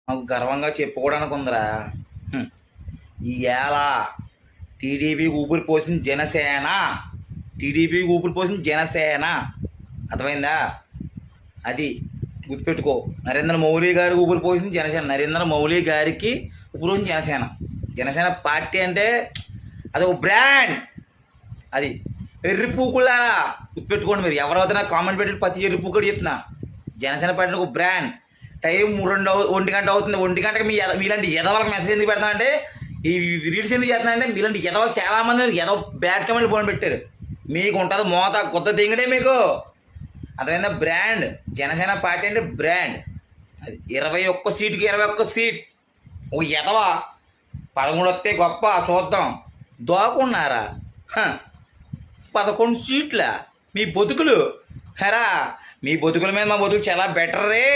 మాకు గర్వంగా చెప్పుకోవడానికి ఉందిరా. ఇవాళ టీడీపీకి ఊపిరి పోసింది జనసేన. టీడీపీకి ఊపిరి పోసింది జనసేన. అర్థమైందా? అది గుర్తుపెట్టుకో. నరేంద్ర మోడీ గారికి ఊపిరి పోసింది జనసేన. నరేంద్ర మోడీ గారికి ఊపిరి పోసింది జనసేన. జనసేన పార్టీ అంటే అది ఒక బ్రాండ్. అది ఎర్రిపూకులారా గుర్తుపెట్టుకోండి. మీరు ఎవరైతే కామెంట్ పెట్టి ప్రతి ఎర్రిపూ కూడా చెప్తున్నా. జనసేన పార్టీ ఒక బ్రాండ్. టైం 1 గంట అవుతుంది. 1 గంటకి మీలాంటి ఎదవాళ్ళకి మెసేజ్ ఎందుకు పెడతానంటే, ఈ రీల్స్ ఎందుకు చేస్తున్నానంటే, మీలాంటి ఎదవాళ్ళు చాలామంది ఎదవ బ్యాడ్ కమెంట్ ఫోన్ పెట్టారు. మీకు ఉంటుంది మోత కొత్త దింగడే మీకు. అర్థమైందా? బ్రాండ్. జనసేన పార్టీ అంటే బ్రాండ్. అది 21 సీటుకి 21 సీట్. ఓ ఎదవ 13 వస్తే గొప్ప చూద్దాం. దోకున్నారా? 11 సీట్ల మీ బతుకులు. హరా, మీ బతుకుల మీద మా బతుకు చాలా బెటర్ రే.